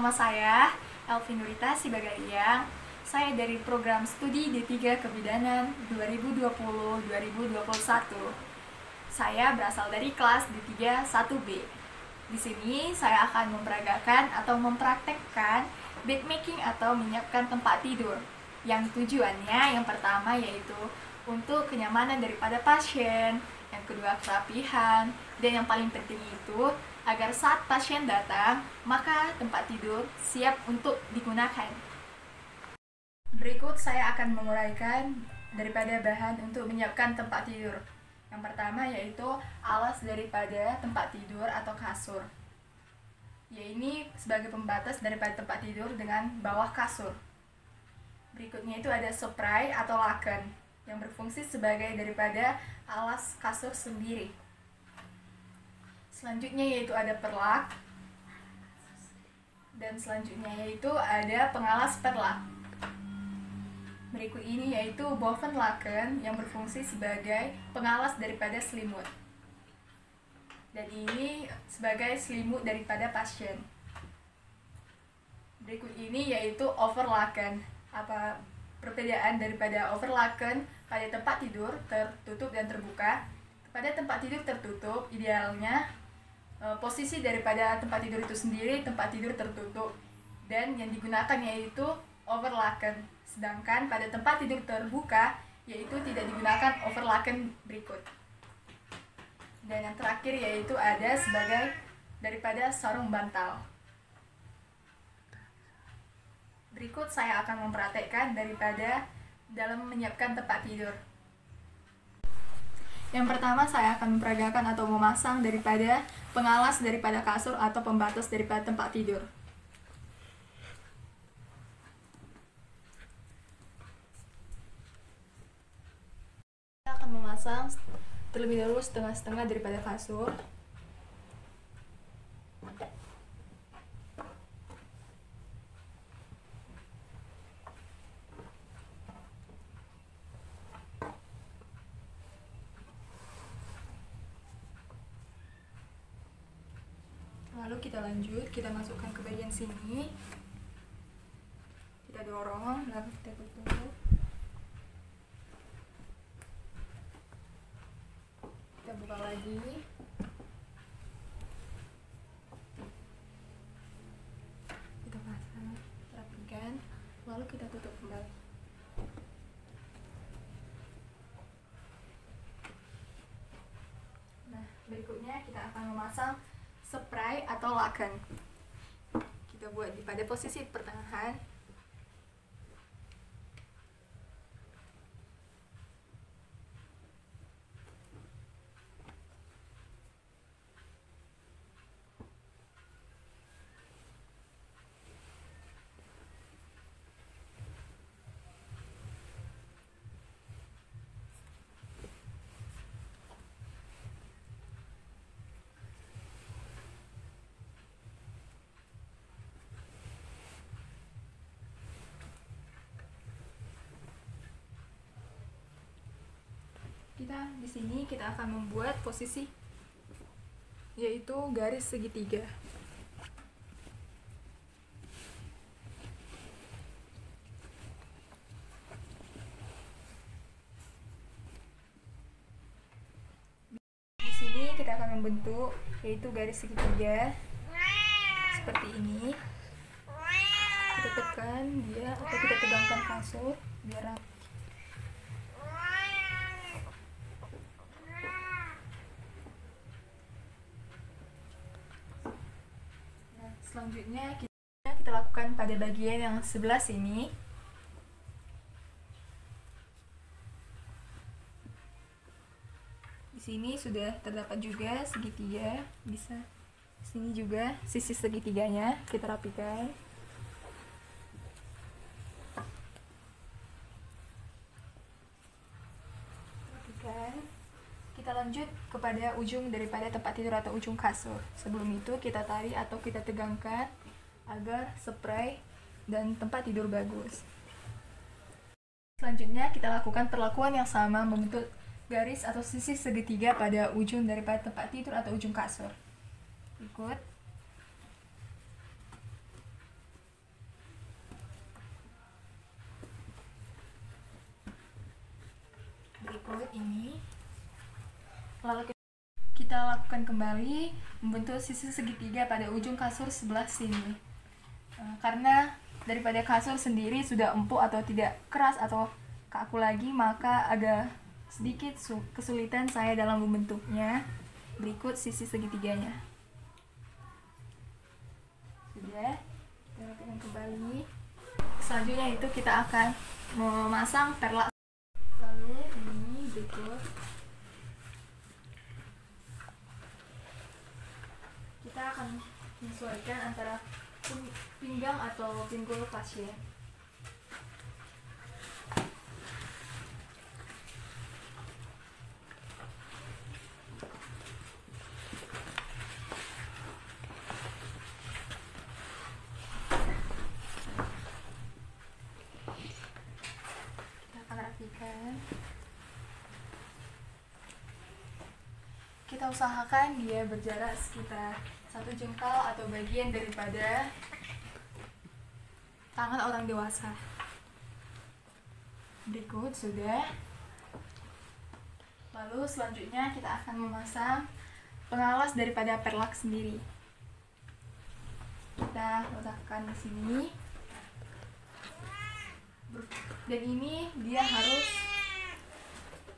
Nama saya Elvin Nurita Sibagayang. Saya dari program studi D3 Kebidanan 2020-2021. Saya berasal dari kelas D3 1B. Di sini saya akan memperagakan atau mempraktekkan bed making atau menyiapkan tempat tidur. Yang tujuannya yang pertama yaitu untuk kenyamanan daripada pasien, yang kedua kerapihan, dan yang paling penting itu agar saat pasien datang, maka tempat tidur siap untuk digunakan. Berikut saya akan menguraikan daripada bahan untuk menyiapkan tempat tidur. Yang pertama yaitu alas daripada tempat tidur atau kasur. Ini sebagai pembatas daripada tempat tidur dengan bawah kasur. Berikutnya itu ada spray atau laken yang berfungsi sebagai daripada alas kasur sendiri. Selanjutnya yaitu ada perlak, dan selanjutnya yaitu ada pengalas perlak. Berikut ini yaitu woven laken yang berfungsi sebagai pengalas daripada selimut, dan ini sebagai selimut daripada pasien. Berikut ini yaitu overlaken. Apa perbedaan daripada overlaken pada tempat tidur tertutup dan terbuka? Pada tempat tidur tertutup, idealnya posisi daripada tempat tidur itu sendiri tempat tidur tertutup, dan yang digunakan yaitu overlaken. Sedangkan pada tempat tidur terbuka yaitu tidak digunakan overlaken berikut. Dan yang terakhir yaitu ada sebagai daripada sarung bantal. Berikut saya akan mempraktekkan daripada dalam menyiapkan tempat tidur. Yang pertama saya akan memperagakan atau memasang daripada pengalas daripada kasur atau pembatas daripada tempat tidur. Kita akan memasang terlebih dahulu setengah-setengah daripada kasur. Lalu kita lanjut, kita masukkan ke bagian sini. Kita dorong, lalu kita tutup. Kita buka lagi. Kita pasang, rapikan, lalu kita tutup kembali. Nah, berikutnya kita akan memasang spray atau laken. Kita buat pada posisi pertengahan. Di sini kita akan membuat posisi yaitu garis segitiga. Di sini kita akan membentuk yaitu garis segitiga seperti ini. Kita tekan dia atau kita tegangkan kasur biar rapi. Selanjutnya kita lakukan pada bagian yang sebelah sini. Di sini sudah terdapat juga segitiga, bisa sini juga sisi segitiganya kita rapikan. Kita lanjut kepada ujung daripada tempat tidur atau ujung kasur. Sebelum itu kita tarik atau kita tegangkan agar spray dan tempat tidur bagus. Selanjutnya kita lakukan perlakuan yang sama, membentuk garis atau sisi segitiga pada ujung daripada tempat tidur atau ujung kasur. Ikut. selimut ini. Lalu kita lakukan kembali membentuk sisi segitiga pada ujung kasur sebelah sini. Karena daripada kasur sendiri sudah empuk atau tidak keras atau kaku lagi, maka agak sedikit kesulitan saya dalam membentuknya. Berikut sisi segitiganya. Sudah, kita lakukan kembali. Selanjutnya itu kita akan memasang perlak. Lalu ini berikut kita akan menyesuaikan antara pinggang atau pinggul pasien. Kita usahakan dia berjarak sekitar 1 jengkal atau bagian daripada tangan orang dewasa. Berikut sudah. Lalu selanjutnya kita akan memasang pengawas daripada perlak sendiri. Kita letakkan di sini. Dan ini dia harus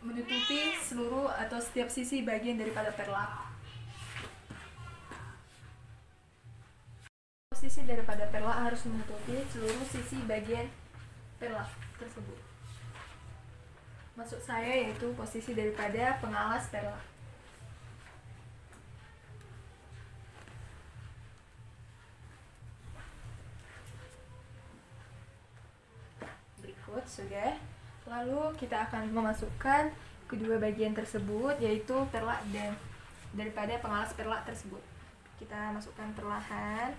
menutupi seluruh atau setiap sisi bagian daripada perlak. Posisi daripada perlak harus menutupi seluruh sisi bagian perlak tersebut. Maksud saya yaitu posisi daripada pengalas perlak. Berikut sudah. Lalu kita akan memasukkan kedua bagian tersebut, yaitu perlak dan daripada pengalas perlak tersebut. Kita masukkan perlahan.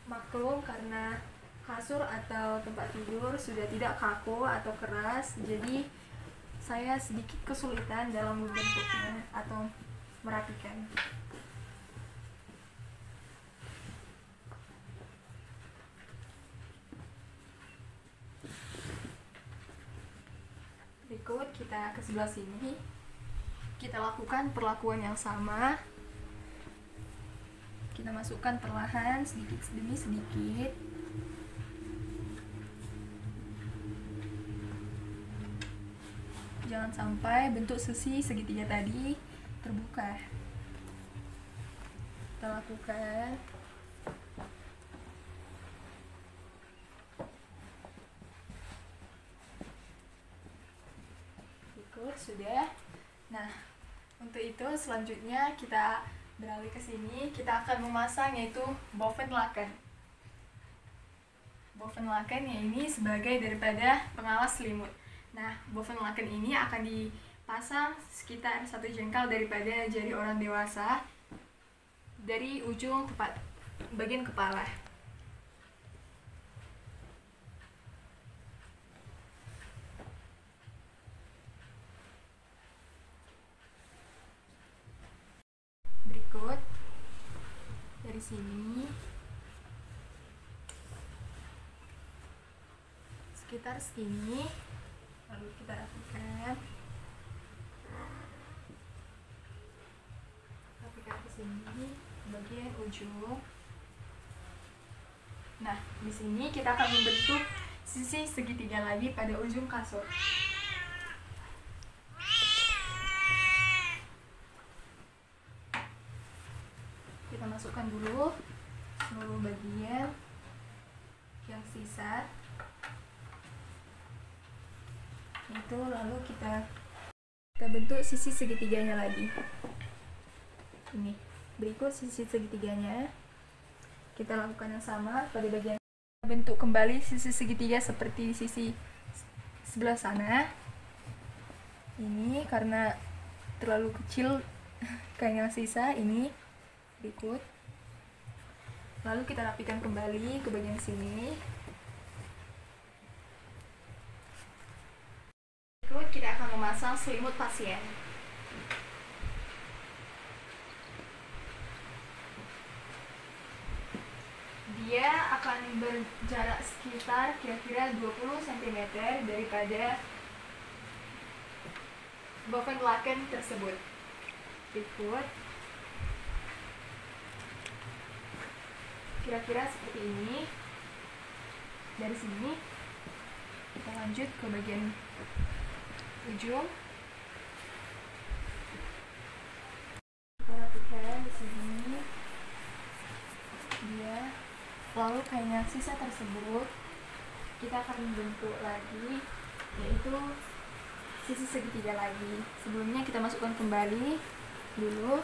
Maklum karena kasur atau tempat tidur sudah tidak kaku atau keras, jadi saya sedikit kesulitan dalam membentuknya atau merapikan. Berikut kita ke sebelah sini. Kita lakukan perlakuan yang sama. Kita masukkan perlahan sedikit demi sedikit. Jangan sampai bentuk sisi segitiga tadi terbuka. Kita lakukan. Sudah. Nah, untuk itu selanjutnya kita beralih ke sini. Kita akan memasang yaitu boven laken. Boven laken ya ini sebagai daripada pengawas selimut. Nah, boven laken ini akan dipasang sekitar 1 jengkal daripada jari orang dewasa dari ujung tepat bagian kepala. Dari sini sekitar segini, lalu kita rapikan ke sini bagian ujung. Nah, di sini kita akan membentuk sisi segitiga lagi pada ujung kasur. Kita masukkan dulu seluruh bagian yang sisa itu, lalu kita bentuk sisi segitiganya lagi. Ini berikut sisi segitiganya. Kita lakukan yang sama pada bagian. Bentuk kembali sisi segitiga seperti sisi sebelah sana. Ini karena terlalu kecil kain yang sisa ini. Berikut. Lalu kita rapikan kembali ke bagian sini. Berikut kita akan memasang selimut pasien. Di dia akan berjarak sekitar kira-kira 20 cm daripada bovenlaken tersebut. Berikut kira-kira seperti ini. Dari sini kita lanjut ke bagian ujung. Kita rapikan di sini dia. Lalu kain yang sisa tersebut kita akan membentuk lagi, yaitu sisi segitiga lagi. Sebelumnya kita masukkan kembali dulu.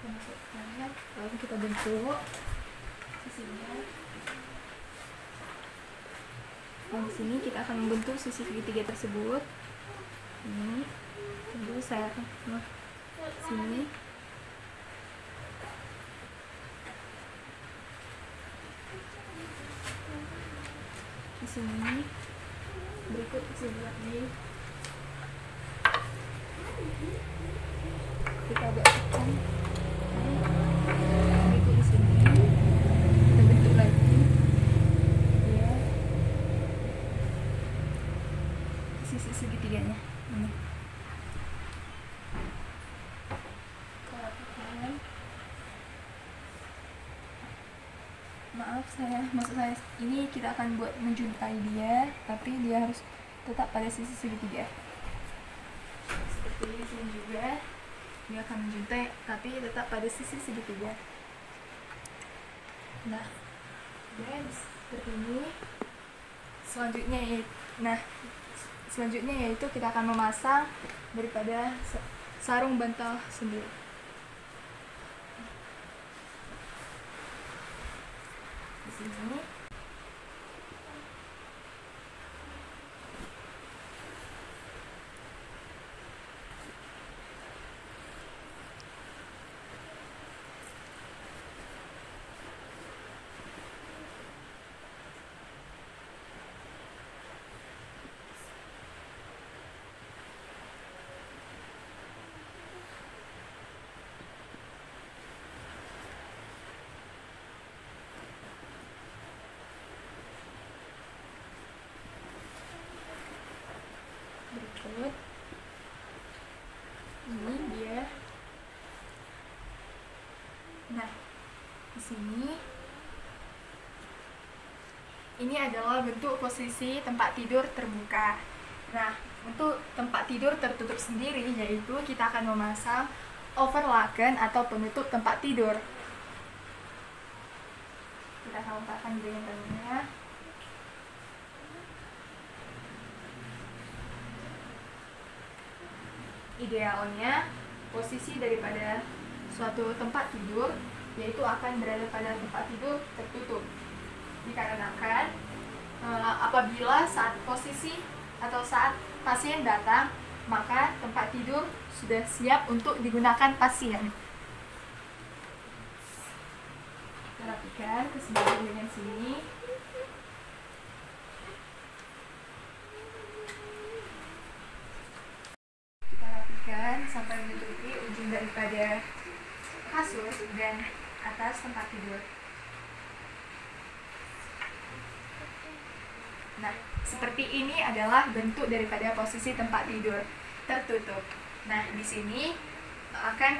Kita masukkan, lalu kita bentuk sisinya. Dan di sini kita akan membentuk sisi segitiga tersebut. Ini tunggu, saya akan sini. Di sini, berikut di sini lagi. Kita buatkan. Berikut di sini. Kita bentuk lagi. Ya. Sisi segitiganya. Ini. Maaf maksud saya ini kita akan buat menjuntai dia, tapi dia harus tetap pada sisi segitiga. Seperti di sini juga dia akan menjuntai, tapi tetap pada sisi segitiga. Nah, dan seperti ini. Selanjutnya yaitu kita akan memasang daripada sarung bantal sendiri. Di sini berikut ini dia. Nah, di sini ini adalah bentuk posisi tempat tidur terbuka. Nah, untuk tempat tidur tertutup sendiri yaitu kita akan memasang overlaken atau penutup tempat tidur. Kita akan letakkan bagian-bagiannya. Idealnya posisi daripada suatu tempat tidur yaitu akan berada pada tempat tidur tertutup, dikarenakan apabila saat posisi atau saat pasien datang, maka tempat tidur sudah siap untuk digunakan pasien. Kita rapikan ke sebelah bagian sini. Sampai menutupi ujung daripada kasur dan atas tempat tidur. Nah, seperti ini adalah bentuk daripada posisi tempat tidur tertutup. Nah, di sini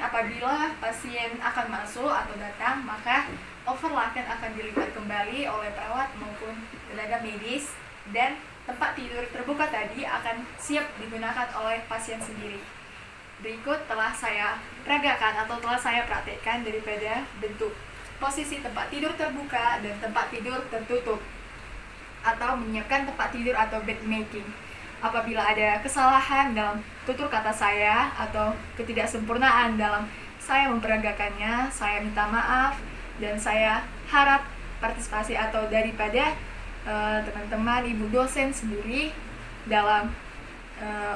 apabila pasien akan masuk atau datang, maka overlaken akan dilipat kembali oleh perawat maupun tenaga medis, dan tempat tidur terbuka tadi akan siap digunakan oleh pasien sendiri. Berikut telah saya peragakan atau telah saya praktekkan daripada bentuk posisi tempat tidur terbuka dan tempat tidur tertutup, atau menyiapkan tempat tidur atau bed making. Apabila ada kesalahan dalam tutur kata saya atau ketidaksempurnaan dalam saya memperagakannya, saya minta maaf, dan saya harap partisipasi atau daripada teman-teman ibu dosen sendiri dalam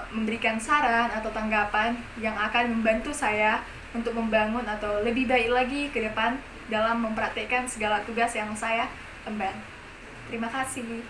memberikan saran atau tanggapan yang akan membantu saya untuk membangun atau lebih baik lagi ke depan dalam mempraktekkan segala tugas yang saya emban. Terima kasih.